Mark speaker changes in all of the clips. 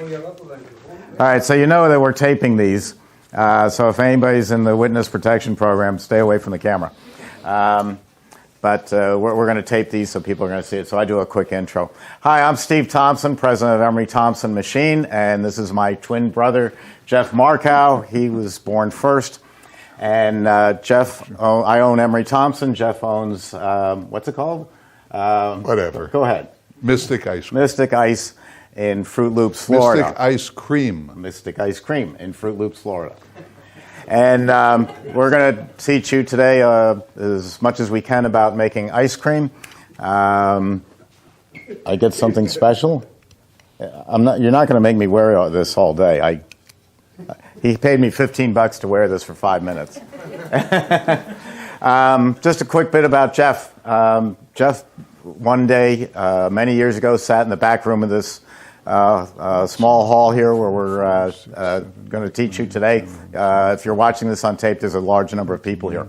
Speaker 1: All right, so you know that we're taping these. So if anybody's in the witness protection program, stay away from the camera. But we're going to tape these so people are going to see it. So I do a quick intro. Hi, I'm Steve Thompson, president of Emery Thompson Machine, and this is my twin brother, Jeff Markow. He was born first. And Jeff, I own Emery Thompson. Jeff owns, what's it called?
Speaker 2: Whatever.
Speaker 1: Go ahead.
Speaker 2: Mystic Ice Cream.
Speaker 1: Mystic Ice in Fruit Loops, Florida.
Speaker 2: Mystic Ice Cream.
Speaker 1: Mystic Ice Cream in Fruit Loops, Florida. And we're going to teach you today as much as we can about making ice cream. I get something special. You're not going to make me wear this all day. He paid me $15 to wear this for 5 minutes. Just a quick bit about Jeff. Jeff, one day, many years ago, sat in the back room of this small hall here where we're going to teach you today. If you're watching this on tape, there's a large number of people here.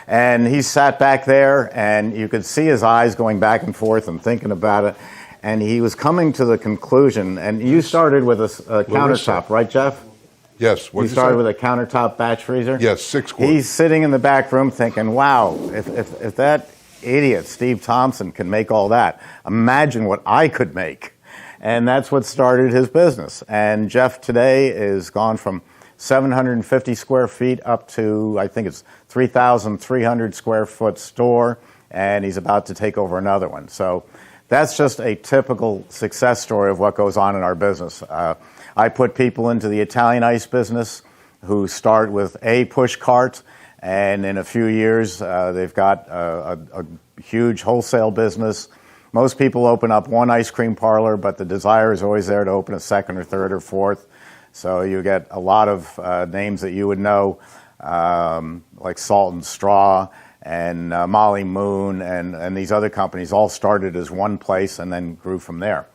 Speaker 1: And he sat back there, and you could see his eyes going back and forth and thinking about it. And he was coming to the conclusion, and you started with a countertop, right, Jeff?
Speaker 2: Yes.
Speaker 1: You started with a countertop batch freezer?
Speaker 2: Yes, 6 quarts.
Speaker 1: He's sitting in the back room thinking, wow, if that idiot, Steve Thompson, can make all that, imagine what I could make. And that's what started his business. And Jeff today is gone from 750 square feet up to, I think it's 3,300 square foot store, and he's about to take over another one. So that's just a typical success story of what goes on in our business. I put people into the Italian ice business who start with a push cart, and in a few years they've got a huge wholesale business. Most people open up one ice cream parlor, but the desire is always there to open a second or third or fourth. So you get a lot of names that you would know, like Salt and Straw and Molly Moon and these other companies all started as one place and then grew from there.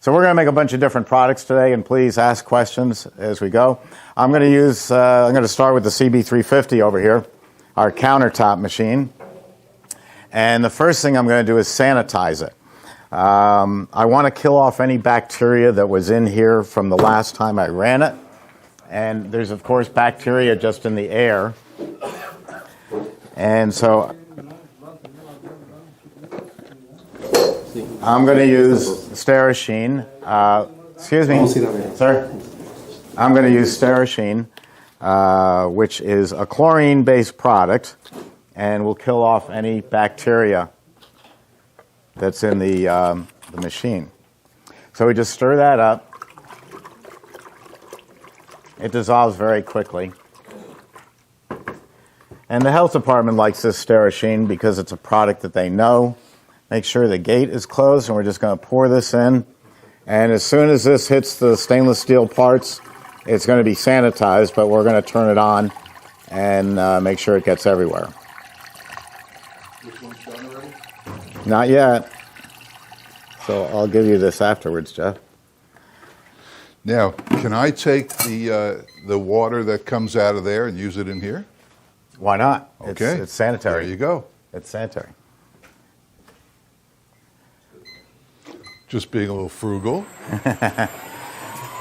Speaker 1: So we're going to make a bunch of different products today, and please ask questions as we go. I'm going to start with the CB350 over here, our countertop machine. And the first thing I'm going to do is sanitize it. I want to kill off any bacteria that was in here from the last time I ran it. And there's, of course, bacteria just in the air. And so I'm going to use Sterashine. Excuse me, sir. I'm going to use Sterashine, which is a chlorine-based product, and will kill off any bacteria that's in the machine. So we just stir that up. It dissolves very quickly. And the health department likes this Sterashine because it's a product that they know. Make sure the gate is closed, and we're just going to pour this in. And as soon as this hits the stainless steel parts, it's going to be sanitized, but we're going to turn it on and make sure it gets everywhere.
Speaker 2: This one's done already?
Speaker 1: Not yet. So I'll give you this afterwards, Jeff.
Speaker 2: Now, can I take the water that comes out of there and use it in here?
Speaker 1: Why not?
Speaker 2: Okay.
Speaker 1: It's sanitary.
Speaker 2: There you go.
Speaker 1: It's sanitary.
Speaker 2: Just being a little frugal.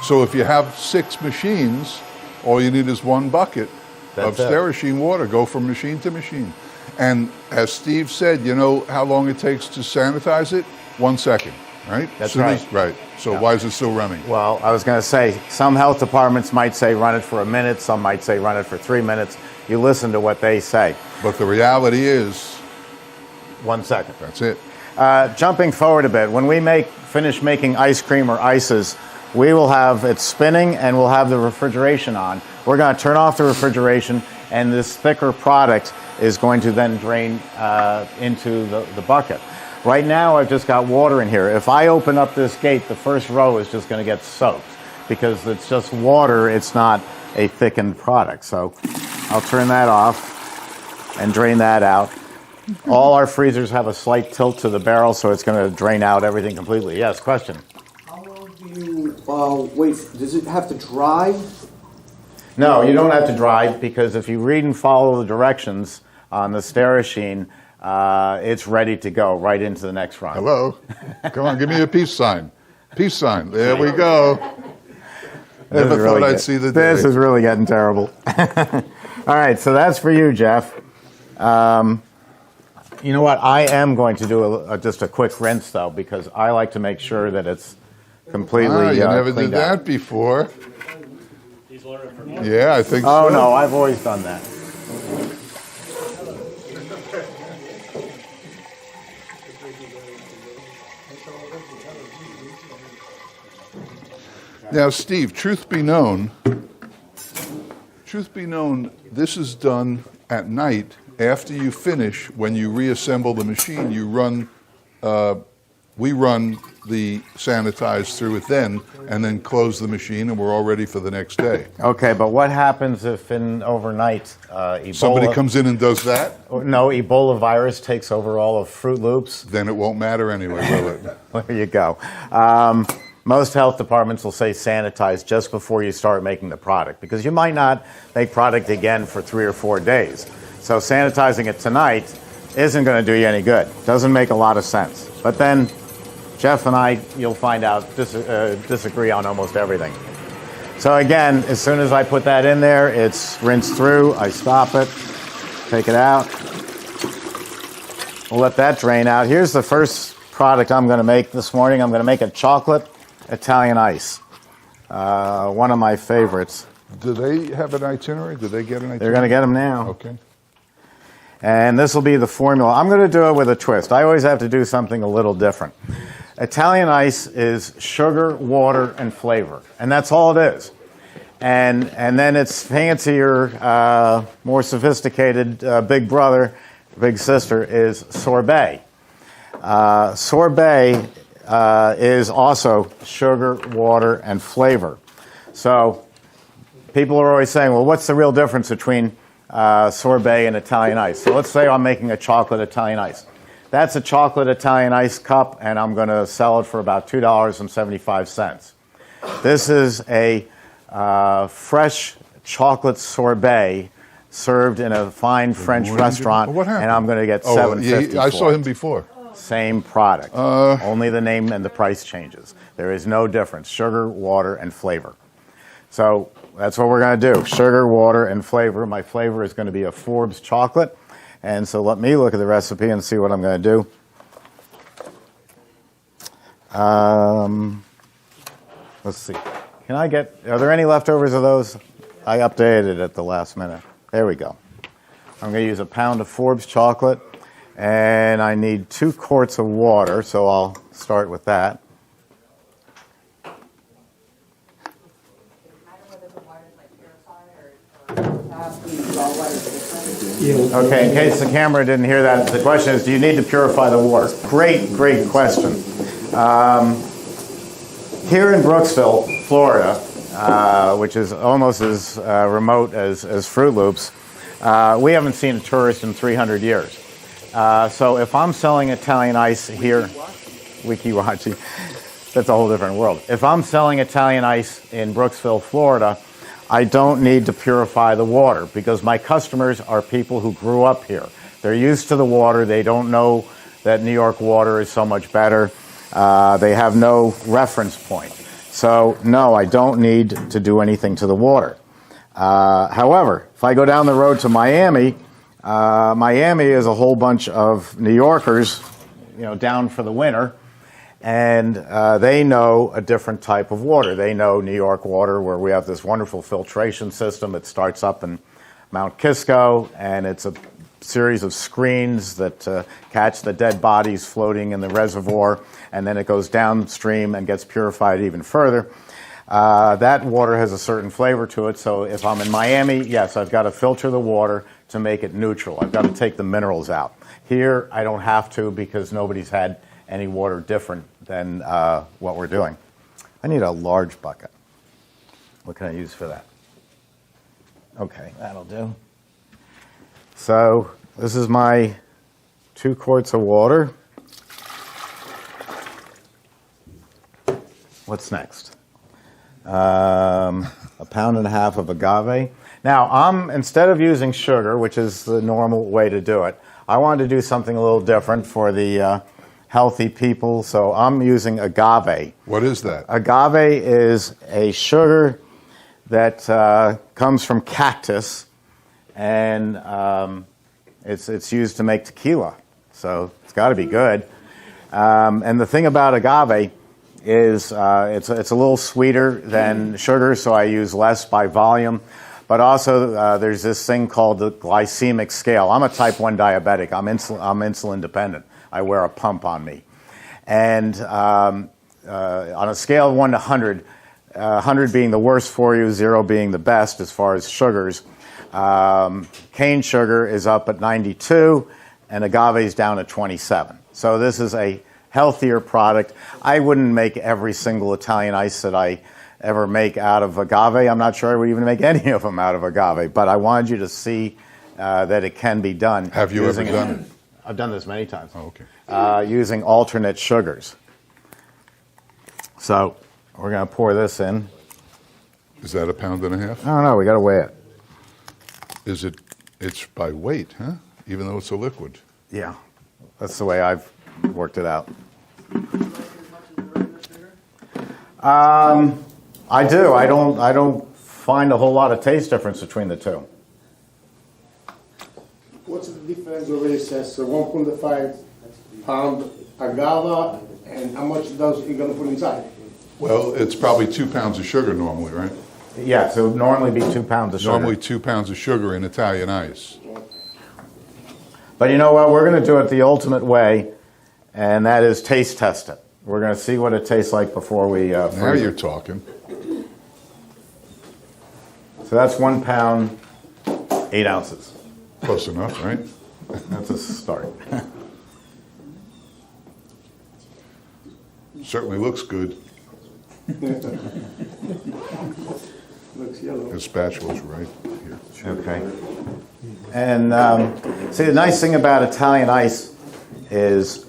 Speaker 2: So if you have 6 machines, all you need is 1 bucket of Sterashine water. Go from machine to machine. And as Steve said, you know how long it takes to sanitize it? 1 second, right?
Speaker 1: That's right.
Speaker 2: Right. So why is it still running?
Speaker 1: Well, I was going to say, some health departments might say run it for a minute. Some might say run it for 3 minutes. You listen to what they say.
Speaker 2: But the reality is
Speaker 1: 1 second.
Speaker 2: That's it.
Speaker 1: Jumping forward a bit, when we finish making ice cream or ices, we will have it spinning and we'll have the refrigeration on. We're going to turn off the refrigeration, and this thicker product is going to then drain into the bucket. Right now, I've just got water in here. If I open up this gate, the first row is just going to get soaked because it's just water. It's not a thickened product. So I'll turn that off and drain that out. All our freezers have a slight tilt to the barrel, so it's going to drain out everything completely. Yes, question?
Speaker 3: How long do you wait? Does it have to dry?
Speaker 1: No, you don't have to dry, because if you read and follow the directions on the Sterashine, it's ready to go right into the next run.
Speaker 2: Hello? Come on, give me a peace sign. Peace sign. There we go. Never thought
Speaker 1: really
Speaker 2: I'd see the day.
Speaker 1: This is really getting terrible. All right, so that's for you, Jeff. You know what? I am going to do just a quick rinse, though, because I like to make sure that it's completely
Speaker 2: you never did
Speaker 1: cleaned
Speaker 2: that
Speaker 1: out.
Speaker 2: before. Yeah, I think
Speaker 1: Oh,
Speaker 2: so.
Speaker 1: no, I've always done that.
Speaker 2: Now, Steve, truth be known, this is done at night after you finish. When you reassemble the machine, we run the sanitize through it then, and then close the machine, and we're all ready for the next day.
Speaker 1: Okay, but what happens if in overnight Ebola...
Speaker 2: Somebody comes in and does that?
Speaker 1: No, Ebola virus takes over all of Fruit Loops.
Speaker 2: Then it won't matter anyway, will it?
Speaker 1: There you go. Most health departments will say sanitize just before you start making the product, because you might not make product again for 3 or 4 days. So sanitizing it tonight isn't going to do you any good. Doesn't make a lot of sense. But then Jeff and I, you'll find out, disagree on almost everything. So again, as soon as I put that in there, it's rinsed through. I stop it, take it out. We'll let that drain out. Here's the first product I'm going to make this morning. I'm going to make a chocolate Italian ice, one of my favorites.
Speaker 2: Do they have an itinerary? Do they get an itinerary?
Speaker 1: They're going to get them now.
Speaker 2: Okay.
Speaker 1: And this will be the formula. I'm going to do it with a twist. I always have to do something a little different. Italian ice is sugar, water, and flavor. And that's all it is. And then its fancier, more sophisticated big brother, big sister is sorbet. Sorbet is also sugar, water, and flavor. So people are always saying, well, what's the real difference between sorbet and Italian ice? So let's say I'm making a chocolate Italian ice. That's a chocolate Italian ice cup, and I'm going to sell it for about $2.75. This is a fresh chocolate sorbet served in a fine French restaurant,
Speaker 2: What happened?
Speaker 1: and I'm going to get $7.50
Speaker 2: I
Speaker 1: for
Speaker 2: saw
Speaker 1: it.
Speaker 2: him before.
Speaker 1: Same product. Only the name and the price changes. There is no difference. Sugar, water, and flavor. So that's what we're going to do. Sugar, water, and flavor. My flavor is going to be a Forbes chocolate. And so let me look at the recipe and see what I'm going to do. Let's see. Are there any leftovers of those? I updated it at the last minute. There we go. I'm going to use a pound of Forbes chocolate. And I need 2 quarts of water, so I'll start with that. Okay, in case the camera didn't hear that, the question is, do you need to purify the water? Great question. Here in Brooksville, Florida, which is almost as remote as Fruit Loops, we haven't seen a tourist in 300 years. So if I'm selling Italian ice here, Wikiwachi, that's a whole different world. If I'm selling Italian ice in Brooksville, Florida, I don't need to purify the water because my customers are people who grew up here. They're used to the water. They don't know that New York water is so much better. They have no reference point. So no, I don't need to do anything to the water. However, if I go down the road to Miami, Miami is a whole bunch of New Yorkers, down for the winter, and they know a different type of water. They know New York water, where we have this wonderful filtration system. It starts up in Mount Kisco, and it's a series of screens that catch the dead bodies floating in the reservoir, and then it goes downstream and gets purified even further. That water has a certain flavor to it, so if I'm in Miami, yes, I've got to filter the water to make it neutral. I've got to take the minerals out. Here, I don't have to because nobody's had any water different than what we're doing. I need a large bucket. What can I use for that? Okay, that'll do. So this is my 2 quarts of water. What's next? A pound and a half of agave. Now, instead of using sugar, which is the normal way to do it, I wanted to do something a little different for the healthy people, so I'm using agave.
Speaker 2: What is that?
Speaker 1: Agave is a sugar that comes from cactus, and it's used to make tequila. So it's got to be good. And the thing about agave is it's a little sweeter than sugar, so I use less by volume. But also there's this thing called the glycemic scale. I'm a type 1 diabetic. I'm insulin dependent. I wear a pump on me. And on a scale of 1 to 100, 100 being the worst for you, 0 being the best as far as sugars, cane sugar is up at 92, and agave is down at 27. So this is a healthier product. I wouldn't make every single Italian ice that I ever make out of agave. I'm not sure I would even make any of them out of agave, but I wanted you to see that it can be done.
Speaker 2: Have you ever done it?
Speaker 1: I've done this many times.
Speaker 2: Oh, okay.
Speaker 1: Using alternate sugars. So we're going to pour this in.
Speaker 2: Is that 1.5 pounds?
Speaker 1: I don't know. We got to weigh it.
Speaker 2: It's by weight, huh? Even though it's a liquid.
Speaker 1: Yeah, that's the way I've worked it out. I do. I don't find a whole lot of taste difference between the two.
Speaker 3: What's the difference over it says 1.5 pound agave, and how much does you gonna put inside?
Speaker 2: Well, it's probably 2 pounds of sugar normally, right?
Speaker 1: Yeah, so it would normally be 2 pounds of sugar.
Speaker 2: Normally 2 pounds of sugar in Italian ice.
Speaker 1: But you know what? We're going to do it the ultimate way, and that is taste test it. We're going to see what it tastes like before we
Speaker 2: Now
Speaker 1: freeze
Speaker 2: you're
Speaker 1: it.
Speaker 2: talking.
Speaker 1: So that's 1 pound, 8 ounces.
Speaker 2: Close enough, right?
Speaker 1: That's a start.
Speaker 2: Certainly looks good.
Speaker 3: Looks yellow.
Speaker 2: The spatula's right here.
Speaker 1: Okay. And see, the nice thing about Italian ice is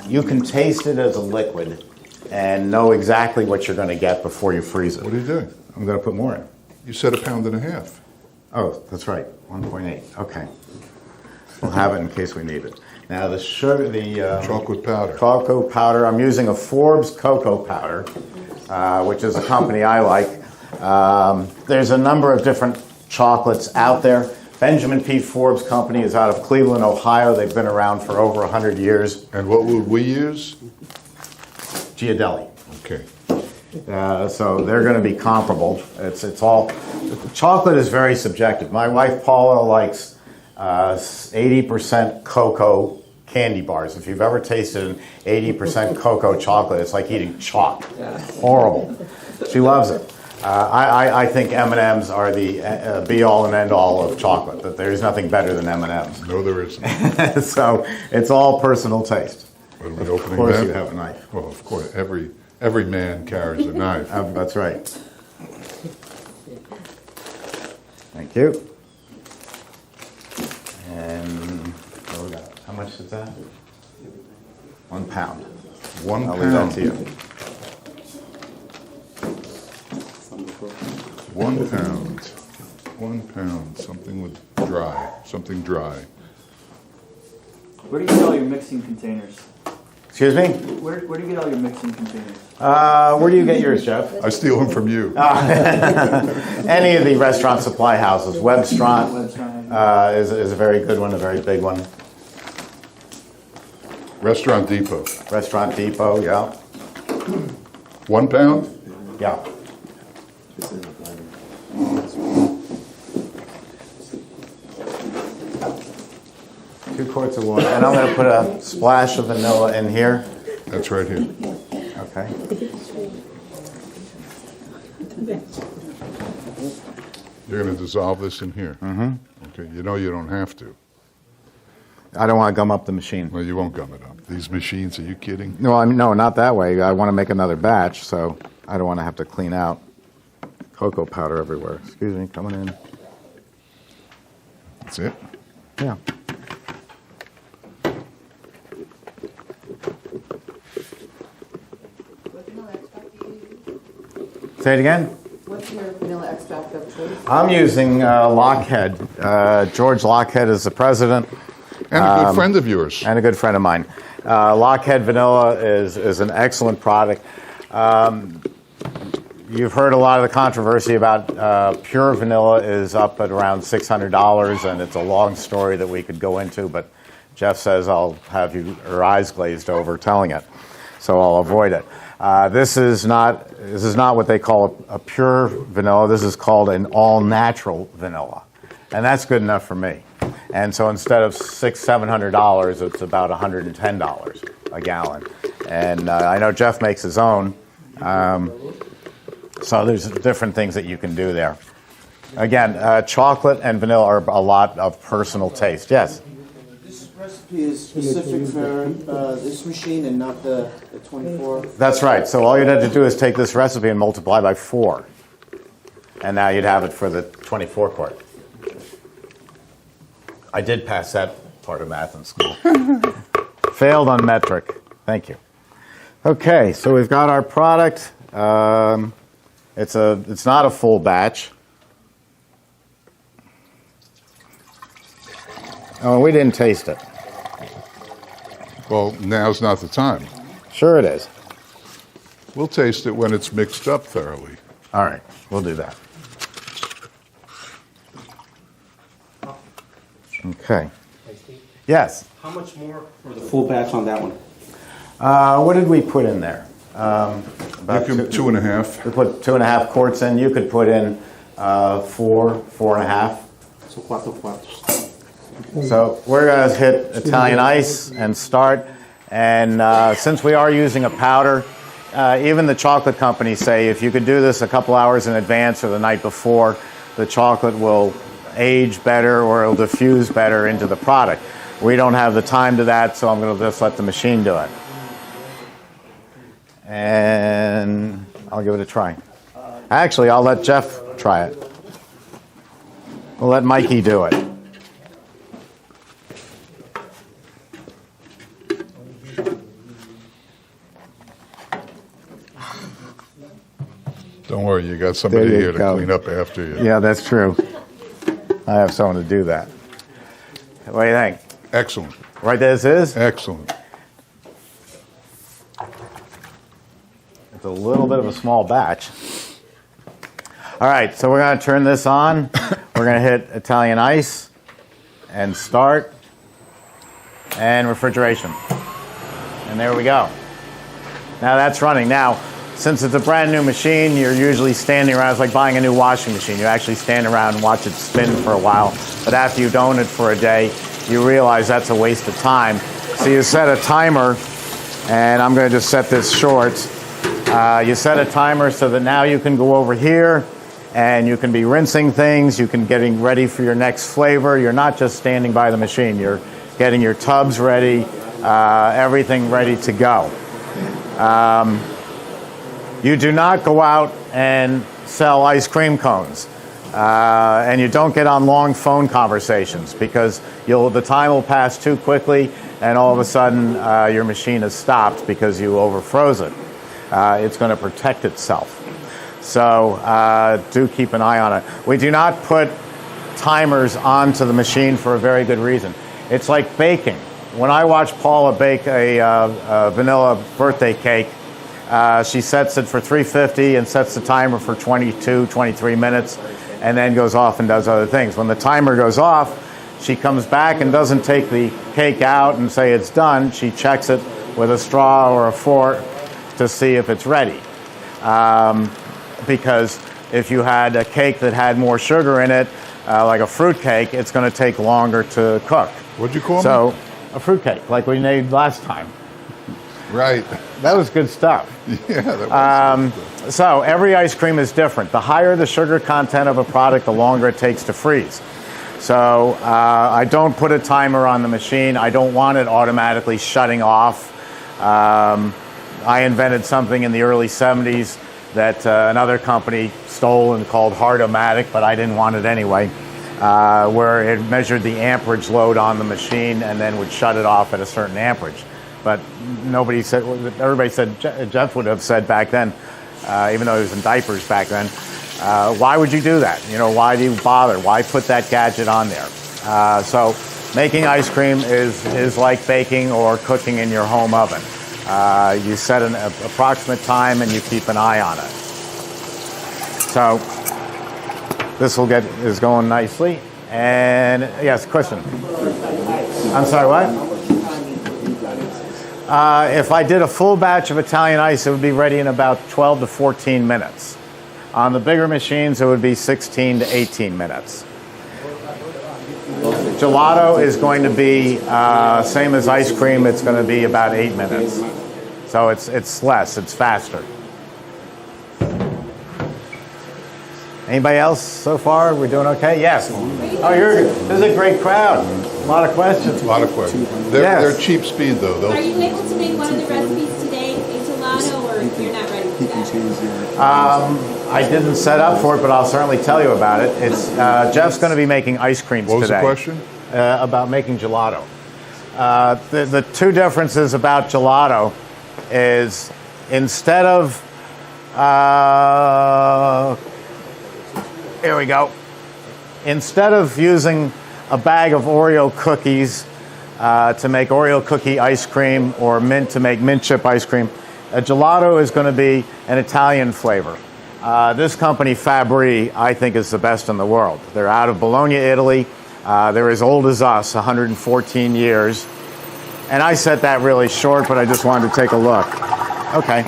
Speaker 1: you can taste it as a liquid and know exactly what you're going to get before you freeze it.
Speaker 2: What are you doing?
Speaker 1: I'm going to put more in.
Speaker 2: You said 1.5 pounds.
Speaker 1: Oh, that's right, 1.8. Okay. We'll have it in case we need it. Now the sugar, the
Speaker 2: Chocolate powder.
Speaker 1: cocoa powder. I'm using a Forbes cocoa powder, which is a company I like. There's a number of different chocolates out there. Benjamin P. Forbes Company is out of Cleveland, Ohio. They've been around for over 100 years.
Speaker 2: And what would we use?
Speaker 1: Giardelli.
Speaker 2: Okay.
Speaker 1: So they're going to be comparable. It's all chocolate is very subjective. My wife Paula likes 80% cocoa candy bars. If you've ever tasted an 80% cocoa chocolate, it's like eating chalk. Horrible. She loves it. I think M&Ms are the be-all and end-all of chocolate. That there's nothing better than M&Ms.
Speaker 2: No, there isn't.
Speaker 1: So it's all personal taste.
Speaker 2: What are we opening
Speaker 1: Of course,
Speaker 2: that?
Speaker 1: you have a knife.
Speaker 2: Well, of course. Every man carries a knife.
Speaker 1: That's right. Thank you. And what do we got? How much is that? 1 pound.
Speaker 2: 1
Speaker 1: I'll leave that
Speaker 2: pound.
Speaker 1: to you.
Speaker 2: 1 pound. 1 pound. Something dry. Something dry.
Speaker 4: Where do you get all your mixing containers?
Speaker 1: Excuse me?
Speaker 4: Where do you get all your mixing containers?
Speaker 1: Where do you get yours, Jeff?
Speaker 2: I steal them from you.
Speaker 1: Any of the restaurant supply houses. Webstront
Speaker 4: Website.
Speaker 1: is a very good one, a very big one.
Speaker 2: Restaurant Depot.
Speaker 1: Restaurant Depot, yeah.
Speaker 2: 1 pound?
Speaker 1: Yeah. Two quarts of water. And I'm going to put a splash of vanilla in here.
Speaker 2: That's right here.
Speaker 1: Okay.
Speaker 2: You're going to dissolve this in here. Mm-hmm. Okay. You know you don't have to.
Speaker 1: I don't want to gum up the machine.
Speaker 2: Well, you won't gum it up. These machines, are you kidding?
Speaker 1: No, no, not that way. I want to make another batch, so I don't want to have to clean out cocoa powder everywhere. Excuse me, coming in.
Speaker 2: That's it?
Speaker 1: Yeah.
Speaker 5: What vanilla extract do you use?
Speaker 1: Say it again.
Speaker 5: What's your vanilla extract of choice?
Speaker 1: I'm using Lockhead. George Lockhead is the president
Speaker 2: And a good friend of yours.
Speaker 1: and a good friend of mine. Lockhead Vanilla is an excellent product. you've heard a lot of the controversy about pure vanilla is up at around $600, and it's a long story that we could go into, but Jeff says I'll have your eyes glazed over telling it, so I'll avoid it. This is not what they call a pure vanilla. This is called an all-natural vanilla, and that's good enough for me. And so instead of $700, it's about $110 a gallon. And I know Jeff makes his own, so there's different things that you can do there. Again, chocolate and vanilla are a lot of personal taste. Yes.
Speaker 6: This recipe is specific for this machine and not the 24?
Speaker 1: That's right. So all you'd have to do is take this recipe and multiply by 4. And now you'd have it for the 24 quart. I did pass that part of math in school. Failed on metric. Thank you. Okay, so we've got our product. It's not a full batch. Oh, we didn't taste it.
Speaker 2: Well, now's not the time.
Speaker 1: Sure it is.
Speaker 2: We'll taste it when it's mixed up thoroughly.
Speaker 1: All right, we'll do that. Okay. Yes.
Speaker 7: How much more for the full batch on that one?
Speaker 1: What did we put in there? About
Speaker 2: You can 2.5.
Speaker 1: We put 2.5 quarts in. You could put in 4.5.
Speaker 7: So 4 quartos.
Speaker 1: So we're going to hit Italian ice and start. And since we are using a powder, even the chocolate companies say if you could do this a couple hours in advance or the night before, the chocolate will age better or it'll diffuse better into the product. We don't have the time to that, so I'm going to just let the machine do it. And I'll give it a try. Actually, I'll let Jeff try it. We'll let Mikey do it.
Speaker 2: Don't worry, you got somebody
Speaker 1: There you
Speaker 2: here to
Speaker 1: go.
Speaker 2: clean up after you.
Speaker 1: Yeah, that's true. I have someone to do that. What do you think?
Speaker 2: Excellent.
Speaker 1: Right as is?
Speaker 2: Excellent.
Speaker 1: It's a little bit of a small batch. All right, so we're going to turn this on. We're going to hit Italian ice and start and refrigeration. And there we go. Now that's running. Now, since it's a brand new machine, you're usually standing around. It's like buying a new washing machine. You actually stand around and watch it spin for a while. But after you've owned it for a day, you realize that's a waste of time. So you set a timer, and I'm going to just set this short. You set a timer so that now you can go over here and you can be rinsing things. You can getting ready for your next flavor. You're not just standing by the machine. You're getting your tubs ready, everything ready to go. You do not go out and sell ice cream cones. And you don't get on long phone conversations because the time will pass too quickly and all of a sudden your machine has stopped because you overfroze it. It's going to protect itself. So do keep an eye on it. We do not put timers onto the machine for a very good reason. It's like baking. When I watch Paula bake a vanilla birthday cake, she sets it for 350 and sets the timer for 22, 23 minutes and then goes off and does other things. When the timer goes off, she comes back and doesn't take the cake out and say it's done. She checks it with a straw or a fork to see if it's ready. Because if you had a cake that had more sugar in it, like a fruit cake, it's going to take longer to cook.
Speaker 2: What'd you call me?
Speaker 1: So, a fruit cake, like we made last time.
Speaker 2: Right.
Speaker 1: That was good stuff.
Speaker 2: Yeah, that was good.
Speaker 1: So every ice cream is different. The higher the sugar content of a product, the longer it takes to freeze. So I don't put a timer on the machine. I don't want it automatically shutting off. I invented something in the early 70s that another company stole and called Hard-O-Matic, but I didn't want it anyway, where it measured the amperage load on the machine and then would shut it off at a certain amperage. But nobody said, everybody said, Jeff would have said back then, even though he was in diapers back then, why would you do that? You know, why do you bother? Why put that gadget on there? So making ice cream is like baking or cooking in your home oven. You set an approximate time and you keep an eye on it. So this is going nicely. And yes, question. I'm sorry, what? If I did a full batch of Italian ice, it would be ready in about 12 to 14 minutes. On the bigger machines, it would be 16 to 18 minutes. Gelato is going to be same as ice cream. It's going to be about 8 minutes. So it's less. It's faster. Anybody else so far? We're doing okay? Yes. Oh, this is a great crowd. A lot of questions.
Speaker 2: A lot of questions. They're cheap speed, though.
Speaker 8: Are you able to make one of the recipes today, a gelato, or you're not ready for that?
Speaker 1: I didn't set up for it, but I'll certainly tell you about it. It's Jeff's going to be making ice creams today.
Speaker 2: What was the question?
Speaker 1: About making gelato. The two differences about gelato is instead of here we go. Instead of using a bag of Oreo cookies to make Oreo cookie ice cream or mint to make mint chip ice cream, a gelato is going to be an Italian flavor. This company, Fabri, I think is the best in the world. They're out of Bologna, Italy. They're as old as us, 114 years. And I set that really short, but I just wanted to take a look. Okay.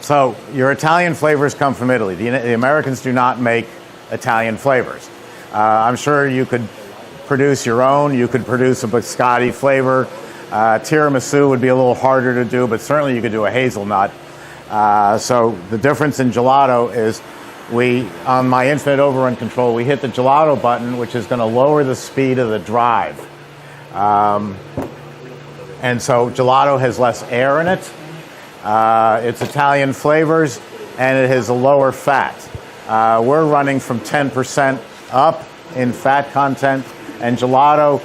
Speaker 1: So your Italian flavors come from Italy. The Americans do not make Italian flavors. I'm sure you could produce your own. You could produce a biscotti flavor. Tiramisu would be a little harder to do, but certainly you could do a hazelnut. So the difference in gelato is on my infinite overrun control, we hit the gelato button, which is going to lower the speed of the drive. And so gelato has less air in it. It's Italian flavors, and it has a lower fat. We're running from 10% up in fat content, and gelato,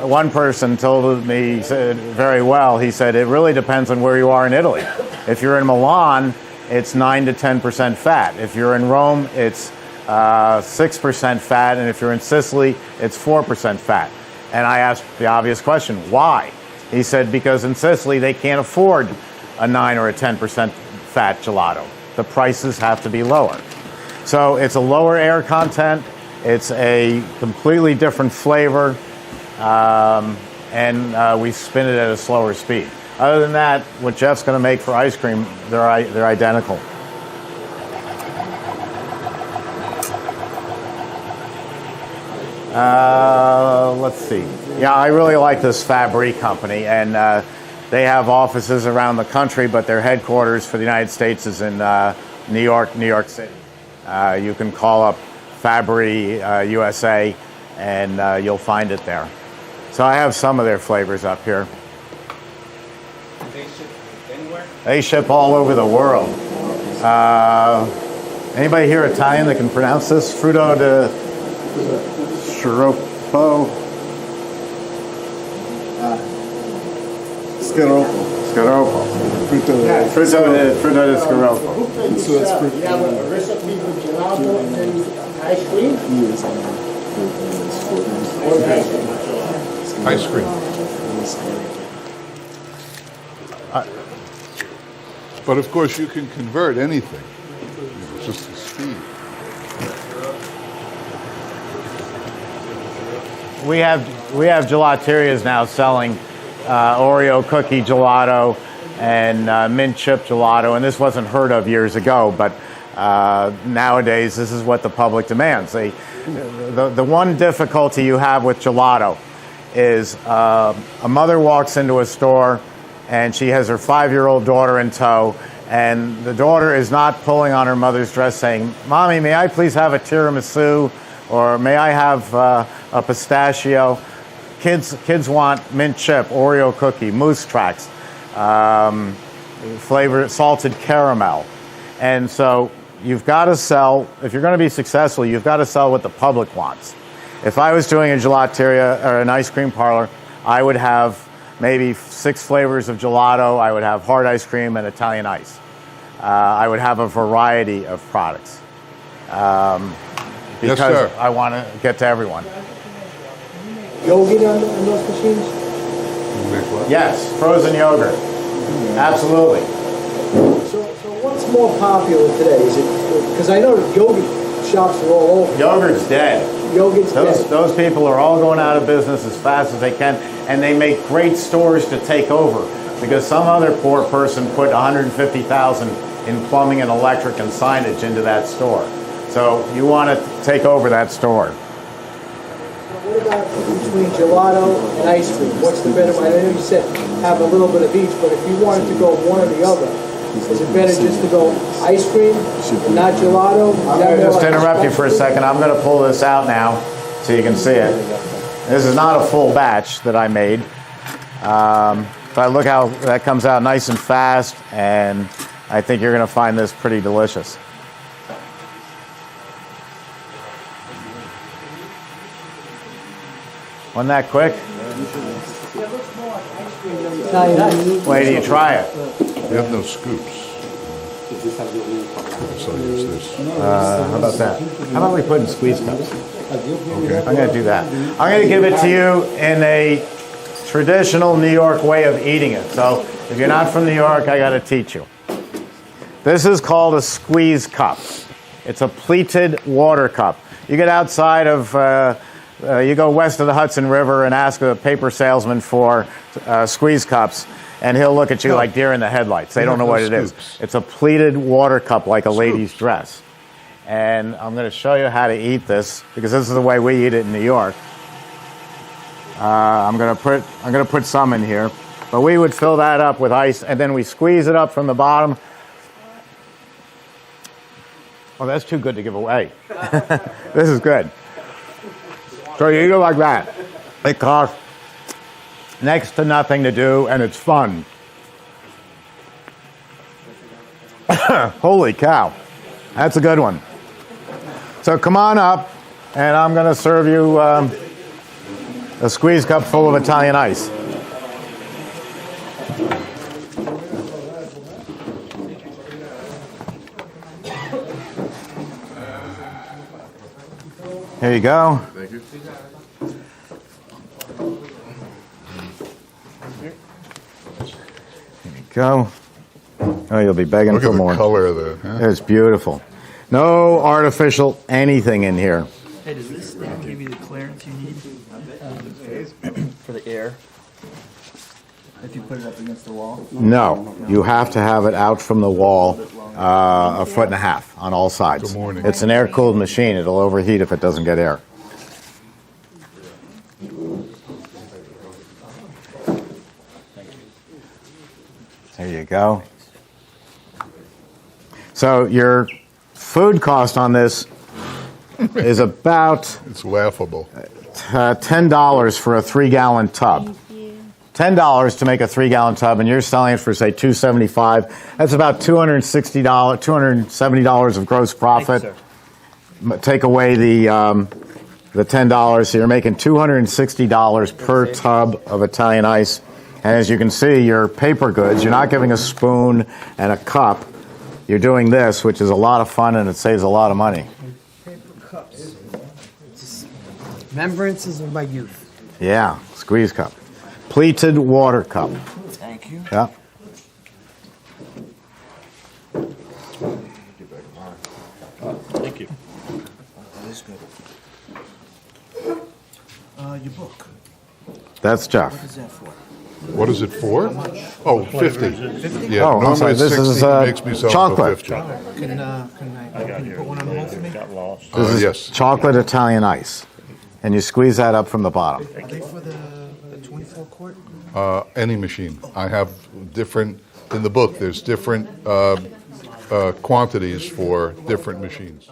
Speaker 1: one person told me very well, he said, it really depends on where you are in Italy. If you're in Milan, it's 9 to 10% fat. If you're in Rome, it's 6% fat, and if you're in Sicily, it's 4% fat. And I asked the obvious question, why? He said, because in Sicily, they can't afford a 9 or a 10% fat gelato. The prices have to be lower. So it's a lower air content, it's a completely different flavor, and we spin it at a slower speed. Other than that, what Jeff's going to make for ice cream, they're identical. Let's see. Yeah, I really like this Fabri company, and they have offices around the country, but their headquarters for the United States is in New York City. You can call up Fabri USA, and you'll find it there. So I have some of their flavors up here.
Speaker 7: They ship anywhere?
Speaker 1: They ship all over the world. Anybody here Italian that can pronounce this? Fruto de Sciroppo. Sciroppo. Fruto de Sciroppo.
Speaker 3: So it's fruit. You have a recipe for gelato and ice cream?
Speaker 2: Ice cream. But of course, you can convert anything. It's just the speed.
Speaker 1: We have gelaterias now selling Oreo cookie gelato and mint chip gelato, and this wasn't heard of years ago, but nowadays this is what the public demands. The one difficulty you have with gelato is a mother walks into a store and she has her 5-year-old daughter in tow, and the daughter is not pulling on her mother's dress saying, "Mommy, may I please have a tiramisu?" or "May I have a pistachio?" Kids want mint chip, Oreo cookie, mousse tracks, flavored salted caramel. And so you've got to sell, if you're going to be successful, you've got to sell what the public wants. If I was doing a gelateria or an ice cream parlor, I would have maybe 6 flavors of gelato. I would have hard ice cream and Italian ice. I would have a variety of products because
Speaker 2: sir.
Speaker 1: I want to get to everyone.
Speaker 9: Yogurt on those machines?
Speaker 2: Make what?
Speaker 1: Yes, frozen yogurt. Absolutely.
Speaker 9: So what's more popular today? Is it cream? Because I know that yogurt shops are all over.
Speaker 1: Yogurt's dead.
Speaker 9: Yogurt's dead.
Speaker 1: Those people are all going out of business as fast as they can, and they make great stores to take over because some other poor person put $150,000 in plumbing and electric and signage into that store. So you want to take over that store.
Speaker 9: What about between gelato and ice cream? What's the better one? I know you said have a little bit of each, but if you wanted to go one or the other, is it better just to go ice cream and not gelato?
Speaker 1: I'm going to just interrupt you for a second. I'm going to pull this out now so you can see it. This is not a full batch that I made. But look how that comes out nice and fast, and I think you're going to find this pretty delicious. Wasn't that quick? Wait till you try it.
Speaker 2: We have no scoops. So use this.
Speaker 1: How about that? How about we put in squeeze cups?
Speaker 2: Okay.
Speaker 1: I'm going to do that. I'm going to give it to you in a traditional New York way of eating it. So if you're not from New York, I got to teach you. This is called a squeeze cup. It's a pleated water cup. You get outside of, you go west of the Hudson River and ask a paper salesman for squeeze cups, and he'll look at you like deer in the headlights. They don't know what it is. It's a pleated water cup like a lady's dress. And I'm going to show you how to eat this because this is the way we eat it in New York. I'm going to put some in here, but we would fill that up with ice, and then we squeeze it up from the bottom. Oh, that's too good to give away. This is good. So you eat it like that. It costs next to nothing to do, and it's fun. Holy cow. That's a good one. So come on up, and I'm going to serve you a squeeze cup full of Italian ice. Here you go.
Speaker 2: Thank you.
Speaker 1: Here you go. Oh, you'll be begging
Speaker 2: Look
Speaker 1: for
Speaker 2: at the
Speaker 1: more.
Speaker 2: color of the. Huh?
Speaker 1: It's beautiful. No artificial anything in here.
Speaker 4: Hey, does this thing give you the clearance you need for the air? If you put it up against the wall?
Speaker 1: No, you have to have it out from the wall a foot and a half on all sides.
Speaker 2: Good morning.
Speaker 1: It's an air-cooled machine. It'll overheat if it doesn't get air. There you go. So your food cost on this is about
Speaker 2: It's laughable.
Speaker 1: $10 for a 3-gallon tub. $10 to make a 3-gallon tub, and you're selling it for say $275. That's about $260, $270 of gross profit.
Speaker 4: Thank you, sir.
Speaker 1: Take away the $10, so you're making $260 per tub of Italian ice. And as you can see, your paper goods, you're not giving a spoon and a cup. You're doing this, which is a lot of fun, and it saves a lot of money.
Speaker 9: Paper cups. Remembrances of my youth.
Speaker 1: Yeah, squeeze cup. Pleated water cup.
Speaker 4: Thank you.
Speaker 1: Yeah.
Speaker 7: Thank you.
Speaker 6: That is good. Your book.
Speaker 1: That's Jeff.
Speaker 6: What is that for?
Speaker 2: What is it for? Oh, 50. Yeah,
Speaker 1: Oh, I'm
Speaker 2: normally
Speaker 1: sorry.
Speaker 2: it's
Speaker 1: This
Speaker 2: 60.
Speaker 1: is
Speaker 2: Makes me sell
Speaker 1: chocolate.
Speaker 2: for 50.
Speaker 6: Can you put one on the hold for me?
Speaker 7: Got lost.
Speaker 1: This is
Speaker 2: Yes.
Speaker 1: chocolate Italian ice. And you squeeze that up from the bottom.
Speaker 6: Are they for the 24 quart?
Speaker 2: Any machine. I have different, in the book, there's different quantities for different machines.